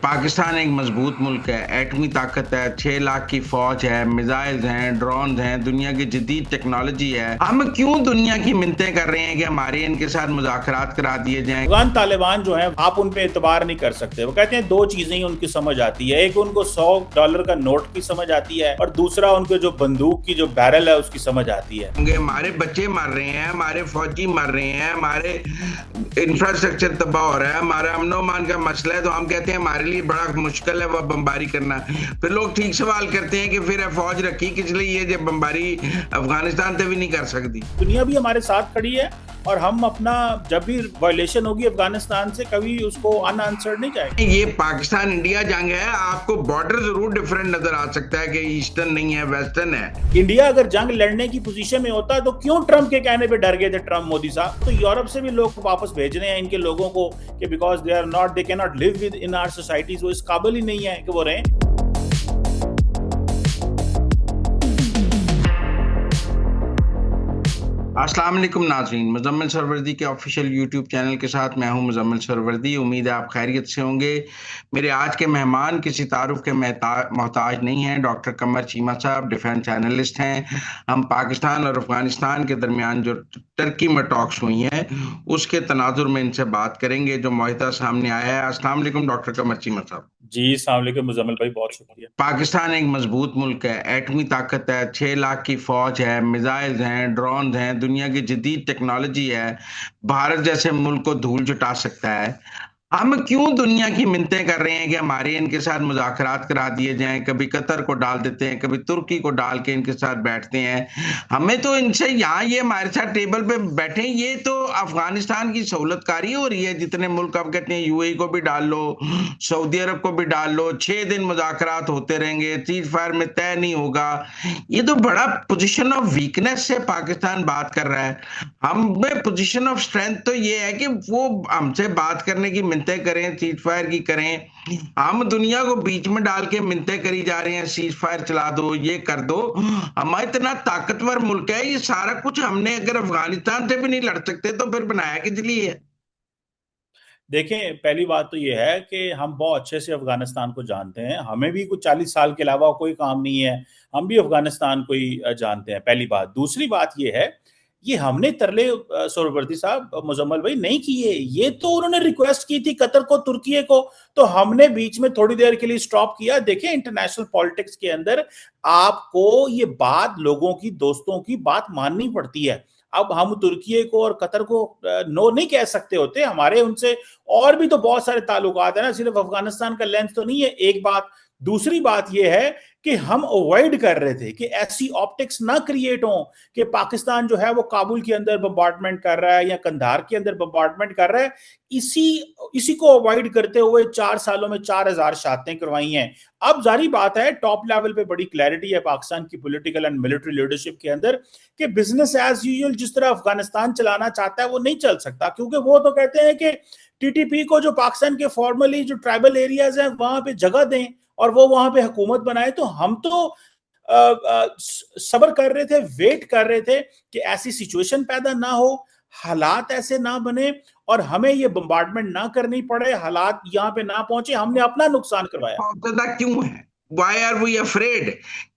पाकिस्तान एक मजबूत मुल्क है, एटमी ताकत है, 6 लाख की फौज है, मिसाइल्स हैं, ड्रोन हैं, दुनिया की जदीद टेक्नोलॉजी है। हम क्यों दुनिया की मिन्नतें कर रहे हैं कि हमारे इनके साथ मुज़ाकरात करा दिए जाएं? अफगान तालिबान जो है आप उन पे एतबार नहीं कर सकते। वो कहते हैं दो चीजें ही उनकी समझ आती है, एक उनको $100 का नोट की समझ आती है और दूसरा उनके जो बंदूक की जो बैरल है उसकी समझ आती है। हमारे बच्चे मर रहे हैं, हमारे फौजी मर रहे हैं, हमारे इंफ्रास्ट्रक्चर तबाह हो रहा है, हमारा अमन अमान का मसला है, तो हम कहते हैं हमारे लिए बड़ा मुश्किल है वह बमबारी करना। फिर लोग ठीक सवाल करते हैं कि फिर फौज रखी किस लिए जब बमबारी अफगानिस्तान से भी नहीं कर सकती। दुनिया भी हमारे साथ खड़ी है और हम अपना जब भी वायलेशन होगी अफगानिस्तान से कभी उसको अनआंसर्ड नहीं जाएगा। ये पाकिस्तान इंडिया जंग है, आपको बॉर्डर जरूर डिफरेंट नजर आ सकता है कि ईस्टर्न नहीं है, वेस्टर्न है। इंडिया अगर जंग लड़ने की पोजीशन में होता तो क्यों ट्रम्प के कहने पे डर गए थे ट्रम्प मोदी साहब? तो यूरोप से भी लोग वापस भेज रहे हैं इनके लोगों को कि because they can not live within our societies, वो इस काबिल ही नहीं है कि वो रहें। अस्सलाम वालेकुम नाज़रीन, मुज़म्मिल सरवर्दी के ऑफिशियल यूट्यूब चैनल के साथ मैं हूं मुज़म्मिल सरवर्दी। उम्मीद है आप खैरियत से होंगे। मेरे आज के मेहमान किसी तारुफ के मोहताज नहीं हैं। डॉक्टर कमर चीमा साहब डिफेंस एनालिस्ट हैं। हम पाकिस्तान और अफगानिस्तान के दरमियान जो टर्की में टॉक्स हुई हैं उसके तनाजुर में इनसे बात करेंगे जो मुआहिदा सामने आया है। अस्सलाम वालेकुम डॉक्टर कमर चीमा साहब। जी अस्सलाम वालेकुम मुजम्मिल भाई, बहुत शुक्रिया। पाकिस्तान एक मजबूत मुल्क है, एटमी ताकत है, 6 लाख की फौज है, मिसाइल्स हैं, ड्रोन हैं, दुनिया की जदीद टेक्नोलॉजी है। भारत जैसे मुल्क को धूल चटा सकता है। हम क्यों दुनिया की मिन्नतें कर रहे हैं कि हमारे इनके साथ मुज़ाकरात करा दिए जाएं? कभी कतर को डाल देते हैं, कभी तुर्की को डाल के इनके साथ बैठते हैं। हमें तो इनसे यहाँ ये हमारे साथ टेबल पे बैठे, ये तो अफगानिस्तान की सहूलतकारी हो रही है। जितने मुल्क अब कहते हैं यूएई को भी डाल लो, सऊदी अरब को भी डाल लो, 6 दिन मुज़ाकरात होते रहेंगे, सीज फायर में तय नहीं होगा। ये तो बड़ा पोजिशन ऑफ वीकनेस से पाकिस्तान बात कर रहा है। हमें पोजिशन ऑफ स्ट्रेंथ तो ये है कि वो हमसे बात करने की मिन्नतें करें, सीज फायर की करें। हम दुनिया को बीच में डाल के मिन्नतें करी जा रहे हैं, सीज फायर चला दो, ये कर दो। हमारा इतना ताकतवर मुल्क है, ये सारा कुछ हमने अगर अफगानिस्तान से भी नहीं लड़ सकते तो फिर बनाया किस लिए है? देखें, पहली बात तो ये है कि हम बहुत अच्छे से अफगानिस्तान को जानते हैं। हमें भी कुछ 40 साल के अलावा कोई काम नहीं है, हम भी अफगानिस्तान को ही जानते हैं, पहली बात। दूसरी बात ये है, ये हमने तरले सोहरावर्दी साहब, मुजम्मल भाई नहीं किए, ये तो उन्होंने रिक्वेस्ट की थी कतर को, तुर्की को, तो हमने बीच में थोड़ी देर के लिए स्टॉप किया। देखें, इंटरनेशनल पॉलिटिक्स के अंदर आपको ये बात, लोगों की, दोस्तों की बात माननी पड़ती है। अब हम तुर्की को और कतर को नो नहीं कह सकते होते, हमारे उनसे और भी तो बहुत सारे ताल्लुकात है ना, सिर्फ अफगानिस्तान का लेंस तो नहीं है, एक बात। दूसरी बात यह है कि हम अवॉइड कर रहे थे कि ऐसी ऑप्टिक्स ना क्रिएट हो कि पाकिस्तान जो है वो काबुल के अंदर बम्बार्डमेंट कर रहा है या कंधार के अंदर बम्बार्डमेंट कर रहा है। इसी इसी को अवॉइड करते हुए 4 सालों में 4000 शहादतें करवाई हैं। अब जारी बात है, टॉप लेवल पे बड़ी क्लैरिटी है पाकिस्तान की पॉलिटिकल एंड मिलिट्री लीडरशिप के अंदर कि बिजनेस एज यूजुअल जिस तरह अफगानिस्तान चलाना चाहता है वो नहीं चल सकता, क्योंकि वो तो कहते हैं कि टीटीपी को जो पाकिस्तान के फॉर्मली जो ट्राइबल एरियाज हैं वहां पे जगह दें और वो वहां पे हुकूमत बनाए। तो हम तो सब्र कर रहे थे, वेट कर रहे थे कि ऐसी सिचुएशन पैदा ना हो, हालात ऐसे ना बने और हमें ये बम्बार्डमेंट ना करनी पड़े, हालात यहाँ पे ना पहुंचे, हमने अपना नुकसान करवाया। खौफजदा क्यों है? वाई आर वी अफ्रेड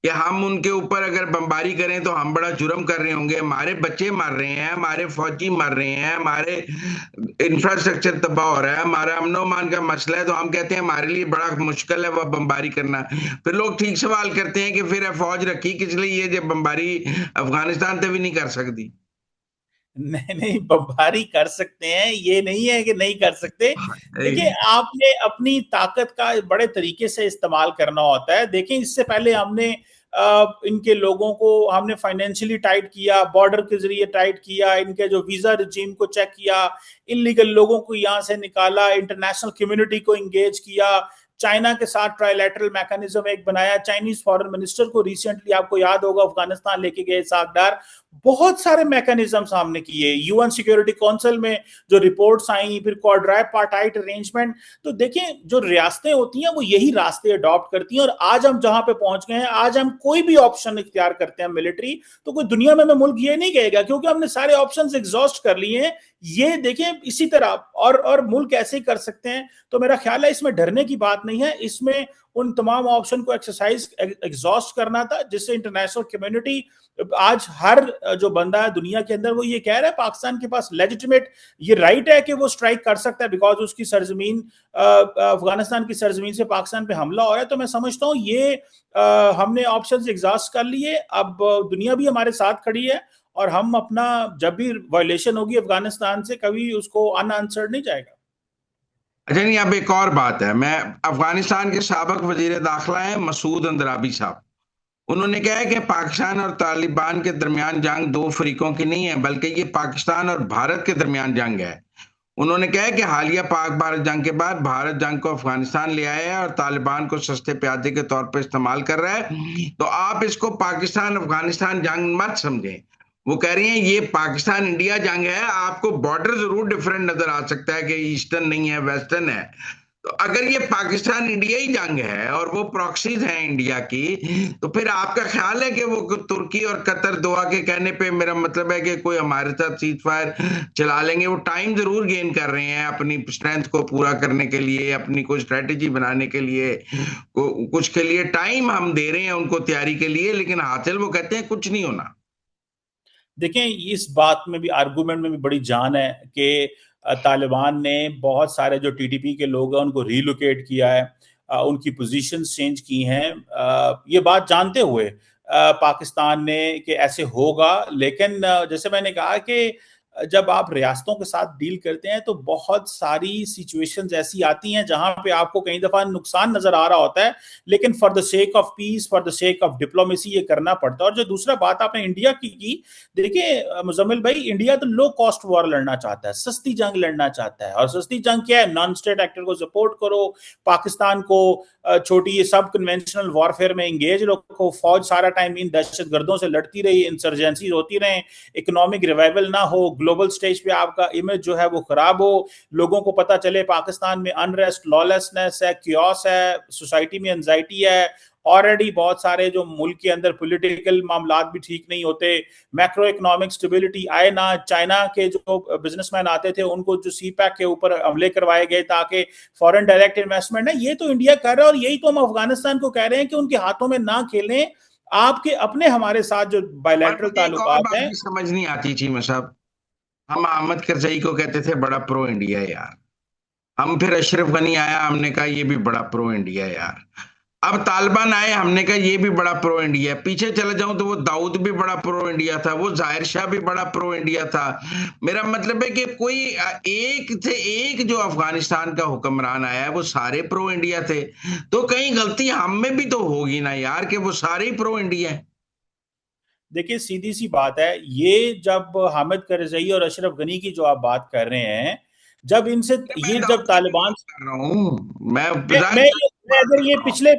कि हम उनके ऊपर अगर बमबारी करें तो हम बड़ा जुर्म कर रहे होंगे? हमारे बच्चे मर रहे हैं, हमारे फौजी मर रहे हैं, हमारे इंफ्रास्ट्रक्चर तबाह हो रहा है, हमारा अमन अमान का मसला है, तो हम कहते हैं हमारे लिए बड़ा मुश्किल है वह बमबारी करना। फिर लोग ठीक सवाल करते हैं कि फिर फौज रखी किस लिए जब बमबारी अफगानिस्तान से भी नहीं कर सकती? नहीं नहीं, बमबारी कर सकते हैं, ये नहीं है कि नहीं कर सकते। देखिए, आपने अपनी ताकत का बड़े तरीके से इस्तेमाल करना होता है। देखिए, इससे पहले हमने इनके लोगों को हमने फाइनेंशियली टाइट किया, बॉर्डर के जरिए टाइट किया, इनके जो वीजा रिजीम को चेक किया, इलीगल लोगों को यहां से निकाला, इंटरनेशनल कम्युनिटी को इंगेज किया, चाइना के साथ ट्राइलेटरल मैकेनिज्म एक बनाया, चाइनीज फॉरेन मिनिस्टर को रिसेंटली आपको याद होगा अफगानिस्तान लेके गए सागदार, बहुत सारे मैकेनिज्म सामने किए, यूएन सिक्योरिटी काउंसिल में जो रिपोर्ट्स आई, फिर क्वाड्राइपार्टाइट अरेंजमेंट। तो देखिए जो रियासतें होती हैं वो यही रास्ते अडॉप्ट करती हैं, और आज हम जहां पे पहुंच गए हैं, आज हम कोई भी ऑप्शन इख्तियार करते हैं मिलिट्री, तो कोई दुनिया में मुल्क ये नहीं कहेगा, क्योंकि हमने सारे ऑप्शन एग्जॉस्ट कर लिए हैं। ये देखिए इसी तरह और मुल्क ऐसे ही कर सकते हैं। तो मेरा ख्याल है इसमें डरने की बात नहीं है, इसमें उन तमाम ऑप्शन को एक्सरसाइज एग्जॉस्ट करना था, जिससे इंटरनेशनल कम्युनिटी, आज हर जो बंदा है दुनिया के अंदर वो ये कह रहा है पाकिस्तान के पास लेजिटिमेट ये राइट है कि वो स्ट्राइक कर सकता है, बिकॉज उसकी सरजमीन, अफगानिस्तान की सरजमीन से पाकिस्तान पे हमला हो रहा है। तो मैं समझता हूँ ये हमने ऑप्शंस एग्जॉस्ट कर लिए, अब दुनिया भी हमारे साथ खड़ी है, और हम अपना जब भी वायलेशन होगी अफगानिस्तान से, कभी उसको अनआंसर्ड नहीं जाएगा। अच्छा, नहीं, अब एक और बात है। मैं अफगानिस्तान के साबिक वजीर दाखिला है मसूद अंदराबी साहब, उन्होंने कहा है कि पाकिस्तान और तालिबान के दरमियान जंग दो फरीकों की नहीं है, बल्कि ये पाकिस्तान और भारत के दरमियान जंग है। उन्होंने कहा है कि हालिया पाक भारत जंग के बाद भारत जंग को अफगानिस्तान ले आया है और तालिबान को सस्ते प्यादे के तौर पर इस्तेमाल कर रहा है। तो आप इसको पाकिस्तान अफगानिस्तान जंग मत समझें। वो कह रही हैं ये पाकिस्तान इंडिया जंग है। आपको बॉर्डर जरूर डिफरेंट नजर आ सकता है कि ईस्टर्न नहीं है, वेस्टर्न है। तो अगर ये पाकिस्तान इंडिया ही जंग है और वो प्रॉक्सीज हैं इंडिया की, तो फिर आपका ख्याल है कि वो तुर्की और कतर दुआ के कहने पे, मेरा मतलब है कि कोई हमारे साथ सीज फायर चला लेंगे? वो टाइम जरूर गेन कर रहे हैं अपनी स्ट्रेंथ को पूरा करने के लिए, अपनी कोई स्ट्रेटेजी बनाने के लिए, कुछ के लिए टाइम हम दे रहे हैं उनको तैयारी के लिए, लेकिन हासिल वो कहते हैं कुछ नहीं होना। देखें इस बात में भी, आर्गुमेंट में भी बड़ी जान है कि तालिबान ने बहुत सारे जो टीटीपी के लोग हैं उनको रीलोकेट किया है, उनकी पोजीशंस चेंज की हैं, ये बात जानते हुए पाकिस्तान ने कि ऐसे होगा। लेकिन जैसे मैंने कहा कि जब आप रियासतों के साथ डील करते हैं तो बहुत सारी सिचुएशंस ऐसी आती हैं जहां पे आपको कई दफा नुकसान नजर आ रहा होता है, लेकिन for the sake of peace, for the sake of diplomacy ये करना पड़ता है। और जो दूसरा बात आपने इंडिया की, देखिए मुजम्मिल भाई, इंडिया तो लो कॉस्ट वॉर लड़ना चाहता है, सस्ती जंग लड़ना चाहता है। और सस्ती जंग क्या है? नॉन स्टेट एक्टर को सपोर्ट करो, पाकिस्तान को छोटी ये सब कन्वेंशनल वॉरफेयर में एंगेज रखो, फौज सारा टाइम इन दहशत गर्दों से लड़ती रही, इंसर्जेंसी होती रहे, इकोनॉमिक रिवाइवल ना हो, ग्लोबल स्टेज पे आपका इमेज जो है वो खराब हो, लोगों को पता चले पाकिस्तान में अनरेस्ट, लॉलेसनेस है, क्योस है, सोसाइटी में एंजाइटी है, ऑलरेडी बहुत सारे जो मुल्क के अंदर पॉलिटिकल मामलात भी ठीक नहीं होते, मैक्रो इकोनॉमिक स्टेबिलिटी आए ना, चाइना के जो बिजनेसमैन आते थे उनको जो सी पैक के ऊपर हमले करवाए गए ताकि फॉरेन डायरेक्ट इन्वेस्टमेंट है, ये तो इंडिया कर रहा है। और यही तो हम अफगानिस्तान को कह रहे हैं कि उनके हाथों में ना खेलें, आपके अपने हमारे साथ जो और बायलैटरल मुझे एक और ताल्लुकात बात हैं। भी समझ नहीं आती चीमा साहब। हम अहमद करजई को कहते थे बड़ा प्रो इंडिया है यार। हम फिर अशरफ गनी आया, हमने कहा ये भी बड़ा प्रो इंडिया है यार। अब तालिबान आए, हमने कहा ये भी बड़ा प्रो इंडिया है। पीछे चले जाऊं तो वो दाऊद भी बड़ा प्रो इंडिया था, वो जाहिर शाह भी बड़ा प्रो इंडिया था। मेरा मतलब है कि कोई एक से एक जो अफगानिस्तान का हुक्मरान आया है वो सारे प्रो इंडिया थे। तो कहीं गलती हम में भी तो होगी ना यार कि वो सारे ही प्रो इंडिया है। देखिए सीधी सी बात है, ये जब हामिद करजई और अशरफ गनी की जो आप बात कर रहे हैं, जब इनसे मैं ये जब दाऊद की तालिबान, बात कर रहा हूँ, मैं मैं जाहिर मैं बात अगर कर ये रहा पिछले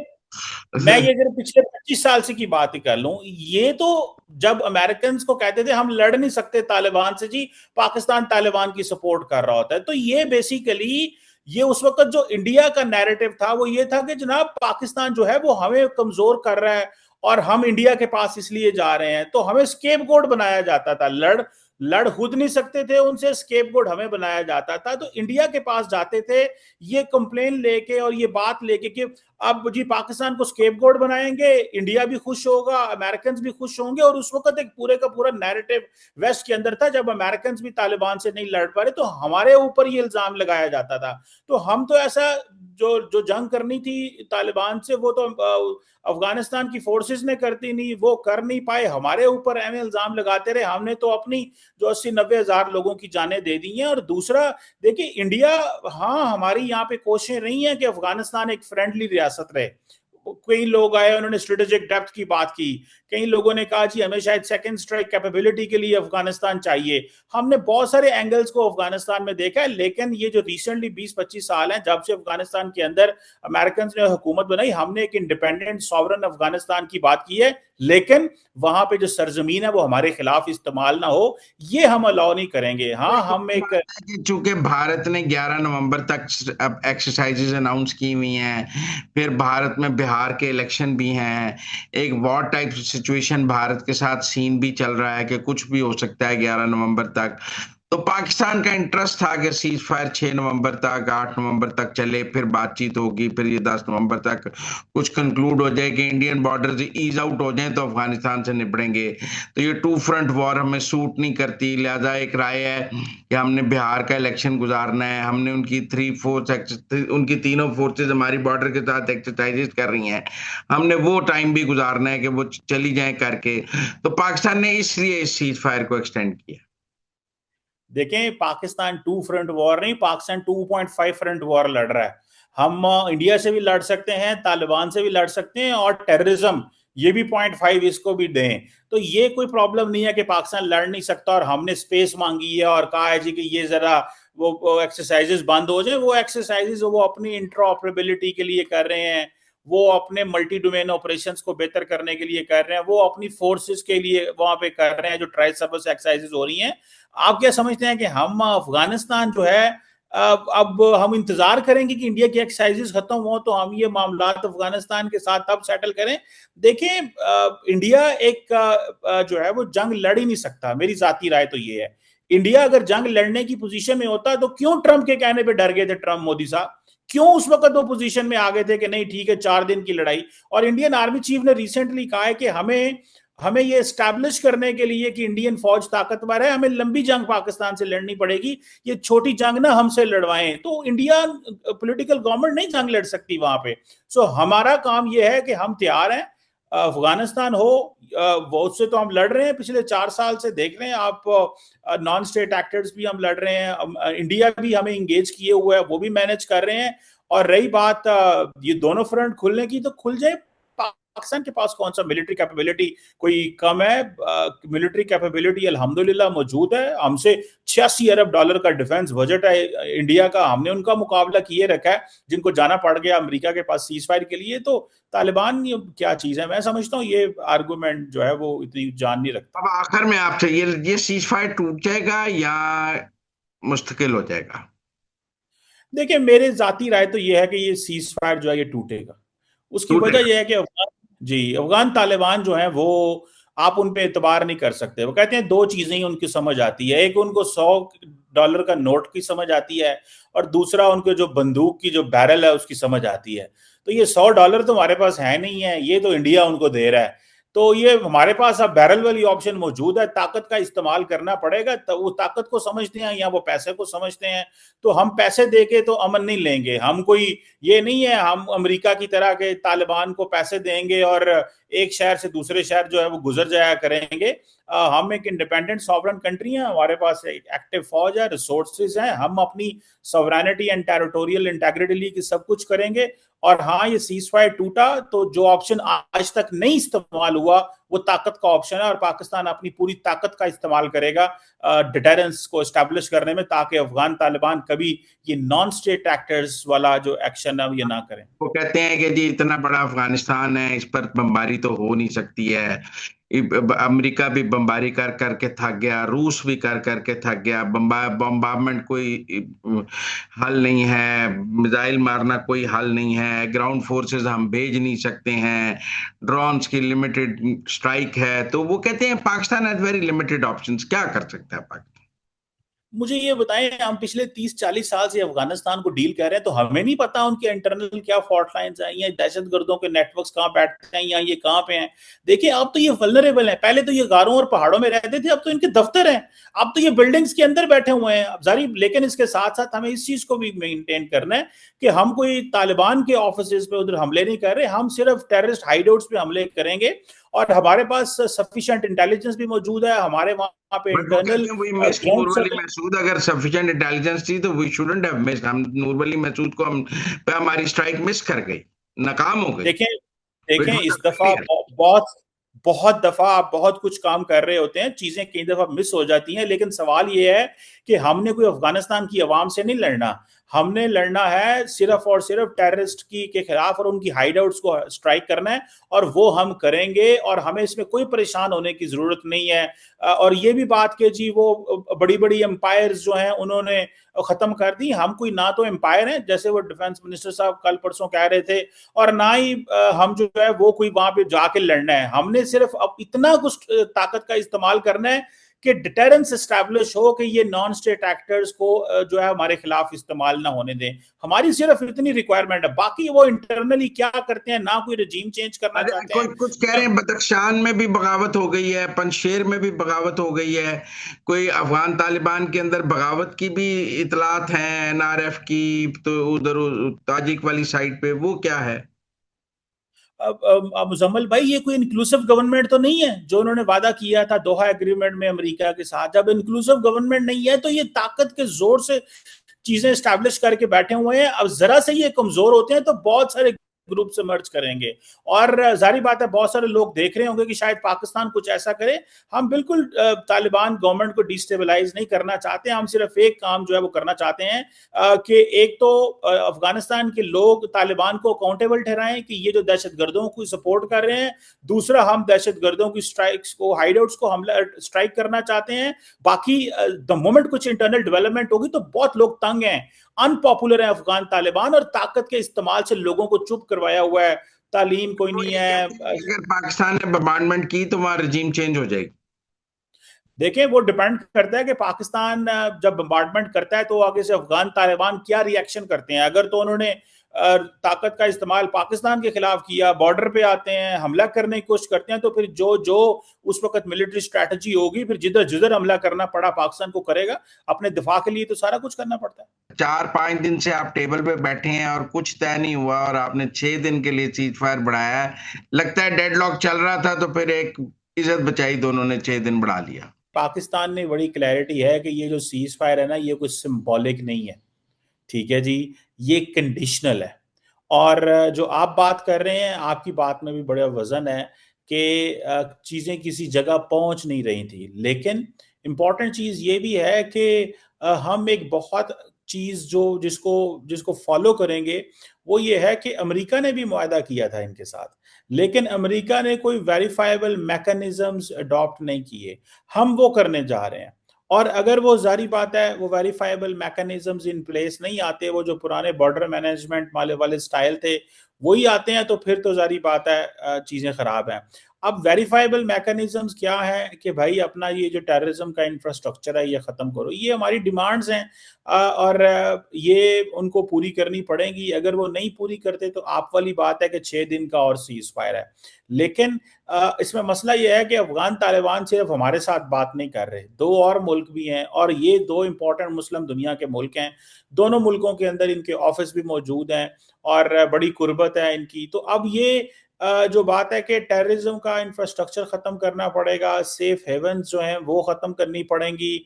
मैं हूँ। ये अगर पिछले 25 साल से की बात ही कर लूं, ये तो जब अमेरिकन को कहते थे हम लड़ नहीं सकते तालिबान से जी, पाकिस्तान तालिबान की सपोर्ट कर रहा होता है। तो ये बेसिकली ये उस वक्त जो इंडिया का नैरेटिव था वो ये था कि जनाब पाकिस्तान जो है वो हमें कमजोर कर रहा है और हम इंडिया के पास इसलिए जा रहे हैं। तो हमें स्केपगोट बनाया जाता था, लड़ लड़ खुद नहीं सकते थे उनसे, स्केपगोट हमें बनाया जाता था। तो इंडिया के पास जाते थे ये कंप्लेन लेके और ये बात लेके कि अब जी पाकिस्तान को स्केपगोट बनाएंगे, इंडिया भी खुश होगा, अमेरिकन भी खुश होंगे। और उस वक्त एक पूरे का पूरा नैरेटिव वेस्ट के अंदर था, जब अमेरिकन भी तालिबान से नहीं लड़ पा रहे तो हमारे ऊपर ये इल्जाम लगाया जाता था। तो हम तो ऐसा जो जो जंग करनी थी तालिबान से वो तो अफगानिस्तान की फोर्सेस ने करती नहीं, वो कर नहीं पाए, हमारे ऊपर एम इल्जाम लगाते रहे। हमने तो अपनी जो 80-90 हजार लोगों की जानें दे दी हैं। और दूसरा देखिए इंडिया, हाँ हमारी यहाँ पे कोशिशें रही हैं कि अफगानिस्तान एक फ्रेंडली रियासत रहे, कई लोग आए, उन्होंने स्ट्रेटेजिक डेप्थ की बात की। कई लोगों ने कहा जी हमें शायद सेकंड स्ट्राइक कैपेबिलिटी के लिए अफगानिस्तान चाहिए। हमने बहुत सारे एंगल्स को अफगानिस्तान में देखा है, लेकिन ये जो रिसेंटली 20-25 साल हैं जब से अफगानिस्तान के अंदर अमेरिकन ने हुकूमत बनाई, हमने एक इंडिपेंडेंट सॉवरन अफगानिस्तान की बात की है, लेकिन वहां पे जो सरजमीन है वो हमारे खिलाफ इस्तेमाल ना हो, ये हम अलाउ नहीं करेंगे। हाँ, हम एक चूंकि भारत ने 11 नवंबर तक अब एक्सरसाइजेज अनाउंस की हुई हैं, फिर भारत में बिहार के इलेक्शन भी हैं, एक वॉर टाइप सिचुएशन भारत के साथ सीन भी चल रहा है कि कुछ भी हो सकता है 11 नवंबर तक। तो पाकिस्तान का इंटरेस्ट था कि सीज फायर 6 नवंबर तक 8 नवंबर तक चले, फिर बातचीत होगी, फिर ये 10 नवंबर तक कुछ कंक्लूड हो जाए कि इंडियन बॉर्डर से ईज आउट हो जाए तो अफगानिस्तान से निपटेंगे। तो ये टू फ्रंट वॉर हमें सूट नहीं करती, लिहाजा एक राय है कि हमने बिहार का इलेक्शन गुजारना है। हमने उनकी तीनों फोर्सेज हमारी बॉर्डर के साथ एक्सरसाइजेज कर रही हैं, हमने वो टाइम भी गुजारना है कि वो चली जाए करके। तो पाकिस्तान ने इसलिए इस सीज फायर को एक्सटेंड किया। देखें, पाकिस्तान 2 फ्रंट वॉर नहीं, पाकिस्तान 2.5 फ्रंट वॉर लड़ रहा है। हम इंडिया से भी लड़ सकते हैं, तालिबान से भी लड़ सकते हैं, और टेररिज्म ये भी 0.5 इसको भी दें। तो ये कोई प्रॉब्लम नहीं है कि पाकिस्तान लड़ नहीं सकता और हमने स्पेस मांगी है और कहा है जी कि ये जरा वो एक्सरसाइजेस बंद हो जाए। वो एक्सरसाइजेस वो अपनी इंटरऑपरेबिलिटी के लिए कर रहे हैं, वो अपने मल्टी डोमेन ऑपरेशंस को बेहतर करने के लिए कर रहे हैं, वो अपनी फोर्सेस के लिए वहां पे कर रहे हैं जो ट्राई सर्विस एक्सरसाइजेस हो रही हैं। आप क्या समझते हैं कि हम अफगानिस्तान जो है अब हम इंतजार करेंगे कि इंडिया की एक्सरसाइजेस खत्म हो तो हम ये मामला अफगानिस्तान के साथ अब सेटल करें? देखें, इंडिया एक जो है वो जंग लड़ ही नहीं सकता। मेरी जाती राय तो ये है, इंडिया अगर जंग लड़ने की पोजीशन में होता तो क्यों ट्रंप के कहने पे डर गए थे ट्रंप मोदी साहब? क्यों उस वक्त वो पोजीशन में आ गए थे कि नहीं ठीक है 4 दिन की लड़ाई? और इंडियन आर्मी चीफ ने रिसेंटली कहा है कि हमें हमें ये एस्टैब्लिश करने के लिए कि इंडियन फौज ताकतवर है, हमें लंबी जंग पाकिस्तान से लड़नी पड़ेगी, ये छोटी जंग ना हमसे लड़वाएं। तो इंडिया पॉलिटिकल गवर्नमेंट नहीं जंग लड़ सकती वहां पे। सो हमारा काम ये है कि हम तैयार हैं, अफगानिस्तान हो वो उससे तो हम लड़ रहे हैं, पिछले 4 साल से देख रहे हैं आप। नॉन स्टेट एक्टर्स भी हम लड़ रहे हैं, इंडिया भी हमें इंगेज किए हुए है, वो भी मैनेज कर रहे हैं। और रही बात ये दोनों फ्रंट खुलने की, तो खुल जाए। पाकिस्तान के पास कौन सा मिलिट्री कैपेबिलिटी कोई कम है? मिलिट्री कैपेबिलिटी अल्हम्दुलिल्लाह मौजूद है। हमसे 86 अरब डॉलर का डिफेंस बजट है इंडिया का, हमने उनका मुकाबला किए रखा है। जिनको जाना पड़ गया अमेरिका के पास सीज फायर के लिए, तो तालिबान ये क्या चीज है? मैं समझता हूँ ये आर्गुमेंट जो है वो इतनी जान नहीं रखता। अब आखिर में आपसे ये सीज फायर टूट जाएगा या मुस्तकिल हो जाएगा? देखिए, मेरे जाती राय तो ये है कि ये सीज फायर जो है ये टूटेगा। उसकी वजह टूटेगा। यह है कि अफगान तालिबान जो है वो आप उन पे एतबार नहीं कर सकते। वो कहते हैं दो चीजें ही उनकी समझ आती है, एक उनको $100 का नोट की समझ आती है, और दूसरा उनको जो बंदूक की जो बैरल है उसकी समझ आती है। तो ये $100 तो हमारे पास है नहीं है, ये तो इंडिया उनको दे रहा है। तो ये हमारे पास अब बैरल वाली ऑप्शन मौजूद है, ताकत का इस्तेमाल करना पड़ेगा। तो वो ताकत को समझते हैं या वो पैसे को समझते हैं? तो हम पैसे देके तो अमन नहीं लेंगे। हम कोई ये नहीं है हम अमेरिका की तरह के तालिबान को पैसे देंगे और एक शहर से दूसरे शहर जो है वो गुजर जाया करेंगे। हम एक इंडिपेंडेंट सॉवरन कंट्री है, हमारे पास एक एक्टिव फौज है, रिसोर्सेज हैं, हम अपनी सॉवरेनिटी एंड टेरिटोरियल इंटेग्रिटी की सब कुछ करेंगे। और हाँ, ये सीज फायर टूटा तो जो ऑप्शन आज तक नहीं इस्तेमाल हुआ वो ताकत का ऑप्शन है, और पाकिस्तान अपनी पूरी ताकत का इस्तेमाल करेगा डिटेरेंस को एस्टैब्लिश करने में, ताकि अफगान तालिबान कभी ये नॉन स्टेट एक्टर्स वाला जो एक्शन है ये ना करें। वो कहते हैं कि जी इतना बड़ा अफगानिस्तान है, इस पर बमबारी तो हो नहीं सकती है। अमेरिका भी बमबारी कर करके थक गया, रूस भी कर करके थक गया। बम्बारमेंट कोई हल नहीं है, मिसाइल मारना कोई हल नहीं है, ग्राउंड फोर्सेस हम भेज नहीं सकते हैं, ड्रोन्स की लिमिटेड स्ट्राइक है। तो वो कहते हैं Pakistan has very limited options, क्या कर सकता है पाकिस्तान? मुझे ये बताएं, हम पिछले 30-40 साल से अफगानिस्तान को डील कर रहे हैं, तो हमें नहीं पता उनके इंटरनल क्या फॉल्ट लाइंस हैं, या दहशतगर्दों के नेटवर्क्स कहाँ बैठते हैं, या ये कहाँ पे हैं। देखिए, अब तो ये वल्नरेबल है। पहले तो ये गारों और पहाड़ों में रहते थे, अब तो इनके दफ्तर हैं, अब तो ये बिल्डिंग्स के अंदर बैठे हुए हैं। अब जारी, लेकिन इसके साथ साथ हमें इस चीज को भी मेंटेन करना है कि हम कोई तालिबान के ऑफिस पे उधर हमले नहीं कर रहे, हम सिर्फ टेररिस्ट हाइडआउट्स पे हमले करेंगे। और हमारे पास सफिशिएंट इंटेलिजेंस भी मौजूद है, हमारे वहां पे बट वो इंटरनल कहते हैं वही मिस की ग्राउंड नूर अली सर्वे। महसूद, अगर सफिशिएंट इंटेलिजेंस थी तो वी शुडंट हैव मिस्ड। हम नूर अली महसूद को हम पे हमारी स्ट्राइक मिस कर गई, नाकाम हो गई। देखें, देखें, इस दफा बहुत बहुत दफा आप बहुत कुछ काम कर रहे होते हैं, चीजें कई दफा मिस हो जाती हैं, लेकिन सवाल ये है कि हमने कोई अफगानिस्तान की आवाम से नहीं लड़ना। हमने लड़ना है सिर्फ और सिर्फ टेररिस्ट की के खिलाफ और उनकी हाइडआउट्स को स्ट्राइक करना है, और वो हम करेंगे, और हमें इसमें कोई परेशान होने की जरूरत नहीं है। और ये भी बात कि जी वो बड़ी बड़ी एम्पायर्स जो हैं उन्होंने खत्म कर दी, हम कोई ना तो एम्पायर हैं जैसे वो डिफेंस मिनिस्टर साहब कल परसों कह रहे थे, और ना ही हम जो है वो कोई वहां पे जाके लड़ना है। हमने सिर्फ अब इतना कुछ ताकत का इस्तेमाल करना है कि डिटेरेंस एस्टैब्लिश हो कि ये नॉन स्टेट एक्टर्स को जो है हमारे खिलाफ इस्तेमाल ना होने दें। हमारी सिर्फ इतनी रिक्वायरमेंट है, बाकी वो इंटरनली क्या करते हैं, ना कोई रजीम चेंज करना अरे चाहते कोई हैं। कुछ कह रहे हैं बदख्शान में भी बगावत हो गई है, पंजशेर में भी बगावत हो गई है, कोई अफगान तालिबान के अंदर बगावत की भी इतलात हैं एनआरएफ की, तो उधर ताजिक वाली साइड पे वो क्या है? अब मुजम्मल भाई, ये कोई इंक्लूसिव गवर्नमेंट तो नहीं है जो उन्होंने वादा किया था दोहा एग्रीमेंट में अमेरिका के साथ। जब इंक्लूसिव गवर्नमेंट नहीं है तो ये ताकत के जोर से चीजें स्टैब्लिश करके बैठे हुए हैं। अब जरा से ये कमजोर होते हैं तो बहुत सारे ग्रुप से मर्ज करेंगे, और जारी बात है बहुत सारे लोग देख रहे होंगे कि शायद पाकिस्तान कुछ ऐसा करे। हम बिल्कुल तालिबान गवर्नमेंट को डिस्टेबलाइज नहीं करना चाहते, हम सिर्फ एक काम जो है वो करना चाहते हैं कि एक तो अफगानिस्तान के लोग तालिबान को अकाउंटेबल ठहराएं कि ये जो दहशतगर्दों को सपोर्ट कर रहे हैं। दूसरा, हम दहशतगर्दों की स्ट्राइक्स को, हाइडआउट्स को हमला स्ट्राइक करना चाहते हैं। बाकी द मोमेंट कुछ इंटरनल डेवलपमेंट होगी तो बहुत लोग तंग हैं, अनपॉपुलर है अफगान तालिबान, और ताकत के इस्तेमाल से लोगों को चुप करवाया हुआ है। तालीम कोई वो नहीं ये है। कहते हैं कि अगर पाकिस्तान ने बम्बार्डमेंट की तो वहां रजीम चेंज हो जाएगी। देखें, वो डिपेंड करता है कि पाकिस्तान जब बम्बार्डमेंट करता है तो आगे से अफगान तालिबान क्या रिएक्शन करते हैं। अगर तो उन्होंने ताकत का इस्तेमाल पाकिस्तान के खिलाफ किया, बॉर्डर पे आते हैं, हमला करने की कोशिश करते हैं, तो फिर जो जो उस वक्त मिलिट्री स्ट्रेटजी होगी, फिर जिधर जिधर हमला करना पड़ा पाकिस्तान को करेगा। अपने दिफा के लिए तो सारा कुछ करना पड़ता है। 4-5 दिन से आप टेबल पे बैठे हैं और कुछ तय नहीं हुआ, और आपने 6 दिन के लिए सीज फायर बढ़ाया है। लगता है डेडलॉक चल रहा था तो फिर एक इज्जत बचाई, दोनों ने 6 दिन बढ़ा लिया। पाकिस्तान ने बड़ी क्लैरिटी है कि ये जो सीज फायर है ना, ये कुछ सिंबॉलिक नहीं है, ठीक है जी, ये कंडीशनल है। और जो आप बात कर रहे हैं, आपकी बात में भी बड़ा वजन है कि चीजें किसी जगह पहुंच नहीं रही थी, लेकिन इंपॉर्टेंट चीज ये भी है कि हम एक बहुत चीज जो जिसको जिसको फॉलो करेंगे वो ये है कि अमेरिका ने भी मुआहदा किया था इनके साथ, लेकिन अमेरिका ने कोई वेरीफाइबल मैकेनिज्म्स अडॉप्ट नहीं किए। हम वो करने जा रहे हैं, और अगर वो जारी बात है वो वेरीफाइबल मैकेनिज्म्स इन प्लेस नहीं आते, वो जो पुराने बॉर्डर मैनेजमेंट वाले वाले स्टाइल थे वही आते हैं, तो फिर तो जारी बात है चीजें खराब हैं। अब वेरीफाइबल मैकेनिज्म्स क्या है कि भाई अपना ये जो टेररिज्म का इंफ्रास्ट्रक्चर है ये खत्म करो, ये हमारी डिमांड्स हैं, और ये उनको पूरी करनी पड़ेगी। अगर वो नहीं पूरी करते तो आप वाली बात है कि 6 दिन का और सीज फायर है। लेकिन इसमें मसला यह है कि अफगान तालिबान सिर्फ हमारे साथ बात नहीं कर रहे, दो और मुल्क भी हैं, और ये दो इंपॉर्टेंट मुस्लिम दुनिया के मुल्क हैं। दोनों मुल्कों के अंदर इनके ऑफिस भी मौजूद हैं और बड़ी कुर्बत है इनकी। तो अब ये जो बात है कि टेररिज्म का इंफ्रास्ट्रक्चर खत्म करना पड़ेगा, सेफ हेवन्स जो हैं वो खत्म करनी पड़ेंगी,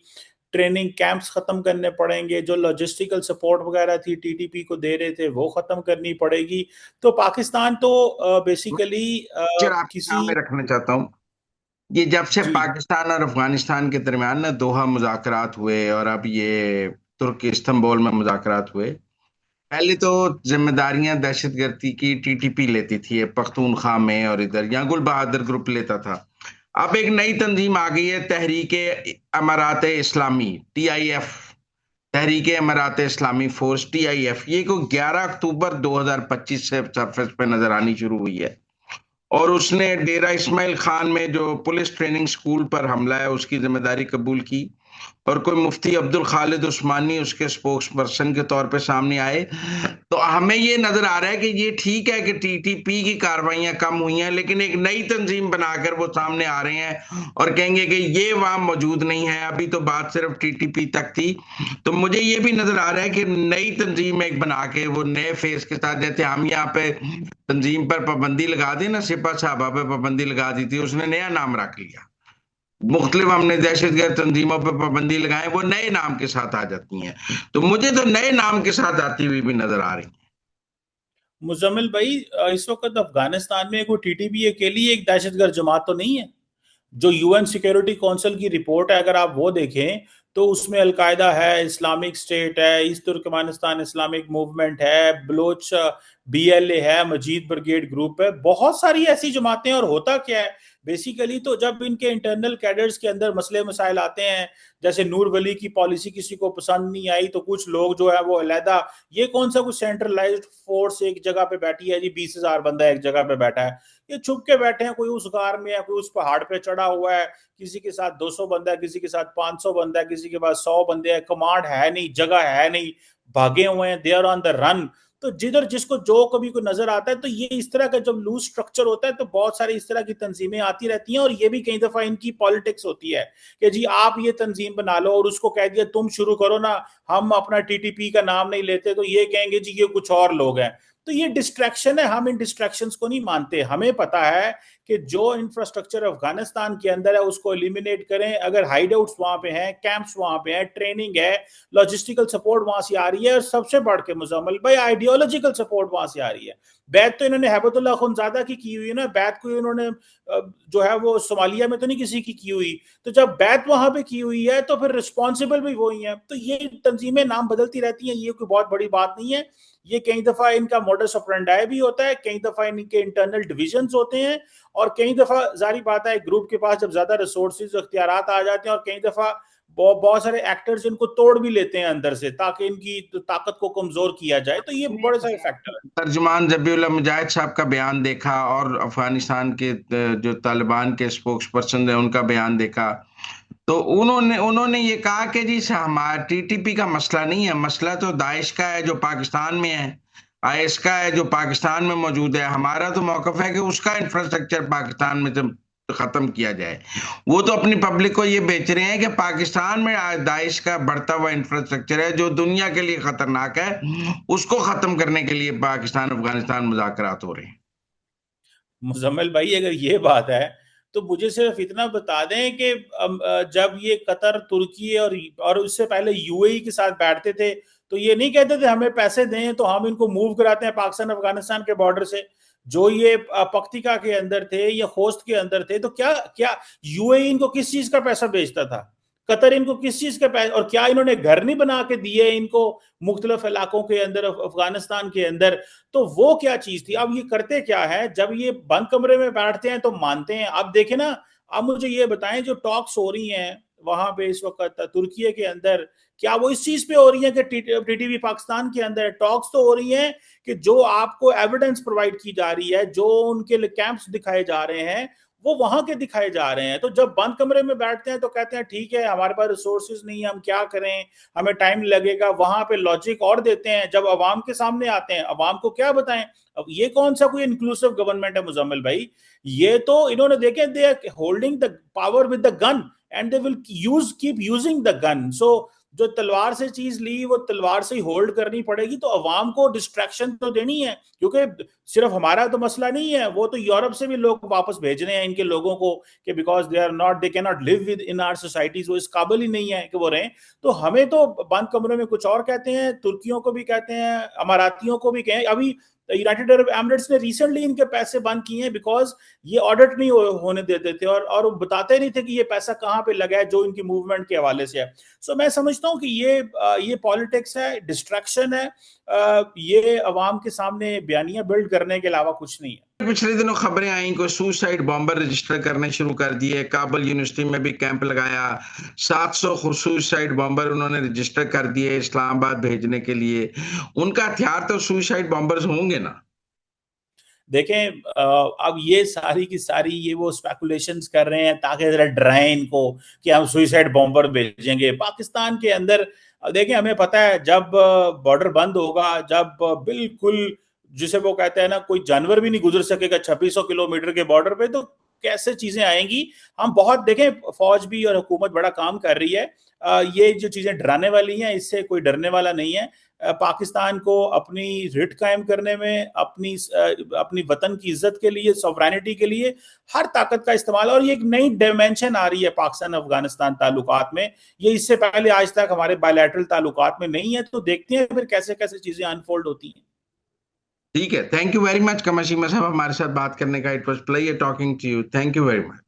ट्रेनिंग कैंप्स खत्म करने पड़ेंगे, जो लॉजिस्टिकल सपोर्ट वगैरह थी टीटीपी को दे रहे थे वो खत्म करनी पड़ेगी। तो पाकिस्तान तो बेसिकली पिक्चर आपके किसी सामने रखना चाहता हूँ। ये जब से जी पाकिस्तान और अफगानिस्तान के दरमियान ना दोहा मुज़ाकरात हुए, और अब ये तुर्क इस्तांबुल में मुज़ाकरात हुए, पहले तो जिम्मेदारियां दहशतगर्दी की टीटीपी लेती थी, ये पख्तूनख्वा में, और इधर यहाँ गुल बहादुर ग्रुप लेता था। अब एक नई तंजीम आ गई है, तहरीक अमारात इस्लामी, टीआईएफ, तहरीक अमारात इस्लामी फोर्स, टीआईएफ। ये को 11 अक्टूबर 2025 से सरफेस पे नजर आनी शुरू हुई है, और उसने डेरा इस्माइल खान में जो पुलिस ट्रेनिंग स्कूल पर हमला है उसकी जिम्मेदारी कबूल की, और कोई मुफ्ती अब्दुल खालिद उस्मानी उसके स्पोक्स पर्सन के तौर पे सामने आए। तो हमें ये नजर आ रहा है कि ये ठीक है कि टीटीपी की कार्रवाइयां कम हुई हैं, लेकिन एक नई तंजीम बनाकर वो सामने आ रहे हैं और कहेंगे कि ये वहां मौजूद नहीं है, अभी तो बात सिर्फ टीटीपी तक थी। तो मुझे ये भी नजर आ रहा है कि नई तंजीम एक बना के वो नए फेस के साथ, जैसे हम यहाँ पे तंजीम पर पाबंदी लगा दी ना, सिपा साहबा पे पाबंदी लगा दी थी, उसने नया नाम रख लिया। मुख्तलिफ हमने दहशतगर्द तंजीमों पर पाबंदी लगाए, वो नए नाम के साथ आ जाती हैं। तो मुझे तो नए नाम के साथ आती हुई भी नजर आ रही है। मुजम्मिल भाई, इस वक्त अफगानिस्तान में कोई टीटीपी अकेली एक दहशतगर्द जमात तो नहीं है। जो यूएन सिक्योरिटी काउंसिल की रिपोर्ट है, अगर आप वो देखें तो उसमें अलकायदा है, इस्लामिक स्टेट है, ईस्ट तुर्कमेनिस्तान इस्लामिक मूवमेंट है, बलोच बीएलए है, मजीद ब्रिगेड ग्रुप है, बहुत सारी ऐसी जमातें। और होता क्या है बेसिकली, तो जब इनके इंटरनल कैडर्स के अंदर मसले मसाइल आते हैं, जैसे नूर वली की पॉलिसी किसी को पसंद नहीं आई तो कुछ लोग जो है वो अलहदा, ये कौन सा कुछ सेंट्रलाइज्ड फोर्स एक जगह पे बैठी है जी, 20,000 बंदा एक जगह पे बैठा है, ये छुप के बैठे हैं, कोई उस गार में है, कोई उस पहाड़ पे चढ़ा हुआ है, किसी के साथ 200 बंदा है, किसी के साथ 500 बंदा है, किसी के पास 100 बंदे हैं, कमांड है नहीं, जगह है नहीं, भागे हुए हैं, they are on the run. तो जिधर जिसको जो कभी को नजर आता है, तो ये इस तरह का जब लूज स्ट्रक्चर होता है तो बहुत सारी इस तरह की तंजीमें आती रहती हैं। और ये भी कई दफा इनकी पॉलिटिक्स होती है कि जी आप ये तंजीम बना लो, और उसको कह दिया तुम शुरू करो ना, हम अपना टीटीपी का नाम नहीं लेते, तो ये कहेंगे जी ये कुछ और लोग हैं। तो ये डिस्ट्रैक्शन है, हम इन डिस्ट्रैक्शंस को नहीं मानते। हमें पता है कि जो इंफ्रास्ट्रक्चर अफगानिस्तान के अंदर है उसको एलिमिनेट करें। अगर हाइडआउट्स वहां पे हैं, कैंप्स वहां पे हैं, ट्रेनिंग है, लॉजिस्टिकल सपोर्ट वहां से आ रही है, और सबसे बढ़ के मुजम्मल भाई आइडियोलॉजिकल सपोर्ट वहां से आ रही है। बैत तो इन्होंने हैबतुल्लाह खुनजादा की हुई है ना, बैत को इन्होंने जो है वो सोमालिया में तो नहीं किसी की हुई। तो जब बैत वहां पे की हुई है तो फिर रिस्पॉन्सिबल भी वही है। तो ये तंजीमें नाम बदलती रहती हैं, ये कोई बहुत बड़ी बात नहीं है। ये कई दफा इनका मॉडस ऑपरेंडाई भी होता है, कई दफा इनके इंटरनल डिविजन्स होते हैं, और कई दफा जारी बात है ग्रुप के पास जब ज्यादा रिसोर्सेज अख्तियारात आ जाते हैं, और कई दफा बहुत सारे एक्टर्स इनको तोड़ भी लेते हैं अंदर से ताकि इनकी ताकत को कमजोर किया जाए। तो ये बड़े सारे फैक्टर है। तर्जुमान जबीउल्लाह मुजाहिद साहब का बयान देखा और अफगानिस्तान के जो तालिबान के स्पोक्स पर्सन है उनका बयान देखा, तो उन्होंने उन्होंने ये कहा कि जी हमारा टीटीपी का मसला नहीं है, मसला तो दाइश का है जो पाकिस्तान में है, आईएस का है जो पाकिस्तान में मौजूद है। हमारा तो मौकफ है कि उसका इंफ्रास्ट्रक्चर पाकिस्तान में से खत्म किया जाए। वो तो अपनी पब्लिक को ये बेच रहे हैं कि पाकिस्तान में आज दाइश का बढ़ता हुआ इंफ्रास्ट्रक्चर है जो दुनिया के लिए खतरनाक है, उसको खत्म करने के लिए पाकिस्तान अफगानिस्तान मुज़ाकरात हो रहे हैं। मुजम्मिल भाई, अगर ये बात है तो मुझे सिर्फ इतना बता दें कि जब ये कतर, तुर्की और उससे पहले यूएई के साथ बैठते थे, तो ये नहीं कहते थे हमें पैसे दें तो हम इनको मूव कराते हैं पाकिस्तान अफगानिस्तान के बॉर्डर से। जो ये पक्तिका के अंदर थे या खोस्त के अंदर थे, तो क्या क्या यूएई इनको किस चीज का पैसा भेजता था? कतर इनको किस चीज का पैसा, और क्या इन्होंने घर नहीं बना के दिए इनको मुख्तलिफ इलाकों के अंदर, अफगानिस्तान के अंदर? तो वो क्या चीज थी? अब ये करते क्या है, जब ये बंद कमरे में बैठते हैं तो मानते हैं। अब देखें ना, अब मुझे ये बताएं, जो टॉक्स हो रही हैं वहां पे इस वक्त तुर्की के अंदर, क्या वो इस चीज पे हो रही है कि टीटीपी पाकिस्तान के अंदर टॉक्स तो हो रही हैं कि जो आपको एविडेंस प्रोवाइड की जा रही है, जो उनके कैंप्स दिखाए जा रहे हैं, वो वहां के दिखाए जा रहे हैं। तो जब बंद कमरे में बैठते हैं तो कहते हैं ठीक है हमारे पास रिसोर्सेज नहीं है, हम क्या करें, हमें टाइम लगेगा। वहां पे लॉजिक और देते हैं, जब अवाम के सामने आते हैं अवाम को क्या बताएं? अब ये कौन सा कोई इंक्लूसिव गवर्नमेंट है मुजम्मिल भाई? ये तो इन्होंने देखे, they are holding the power with the gun, and they will use keep using the gun. So जो तलवार से चीज ली वो तलवार से ही होल्ड करनी पड़ेगी। तो अवाम को डिस्ट्रैक्शन तो देनी है, क्योंकि सिर्फ हमारा तो मसला नहीं है, वो तो यूरोप से भी लोग वापस भेज रहे हैं इनके लोगों को कि because they are not, they can not live within our societies, वो इस काबिल ही नहीं है कि वो रहें। तो हमें तो बंद कमरों में कुछ और कहते हैं, तुर्कियों को भी कहते हैं, अमारातियों को भी कहें। अभी यूनाइटेड अरब एमिरेट्स ने रिसेंटली इनके पैसे बंद किए हैं बिकॉज ये ऑडिट नहीं होने देते थे, और बताते नहीं थे कि ये पैसा कहाँ पे लगा है जो इनकी मूवमेंट के हवाले से है। सो मैं समझता हूँ कि ये पॉलिटिक्स है, डिस्ट्रैक्शन है, ये अवाम के सामने बयानियां बिल्ड करने के अलावा कुछ नहीं है। पिछले दिनों खबरें आई को सुसाइड बॉम्बर रजिस्टर करने शुरू कर दिए, काबुल यूनिवर्सिटी में भी कैंप लगाया, 700 सुसाइड बॉम्बर उन्होंने रजिस्टर कर दिए इस्लामाबाद भेजने के लिए। उनका हथियार तो सुसाइड बॉम्बर्स होंगे ना। देखें, अब ये सारी की सारी ये वो स्पेकुलेशंस कर रहे हैं ताकि जरा डराएं इनको कि हम सुइसाइड बॉम्बर भेजेंगे पाकिस्तान के अंदर। देखें, हमें पता है जब बॉर्डर बंद होगा, जब बिल्कुल जिसे वो कहते हैं ना, कोई जानवर भी नहीं गुजर सकेगा 2600 किलोमीटर के बॉर्डर पे, तो कैसे चीजें आएंगी। हम बहुत देखें, फौज भी और हुकूमत बड़ा काम कर रही है। ये जो चीजें डराने वाली हैं, इससे कोई डरने वाला नहीं है। पाकिस्तान को अपनी रिट कायम करने में, अपनी वतन की इज्जत के लिए, सॉवरेनिटी के लिए हर ताकत का इस्तेमाल। और ये एक नई डायमेंशन आ रही है पाकिस्तान अफगानिस्तान ताल्लुकात में, ये इससे पहले आज तक हमारे बायलैटरल ताल्लुकात में नहीं है। तो देखते हैं फिर कैसे कैसे चीजें अनफोल्ड होती हैं। ठीक है, थैंक यू वेरी मच कमशिमा साहब हमारे साथ बात करने का। It was pleasure talking to you, thank you very much.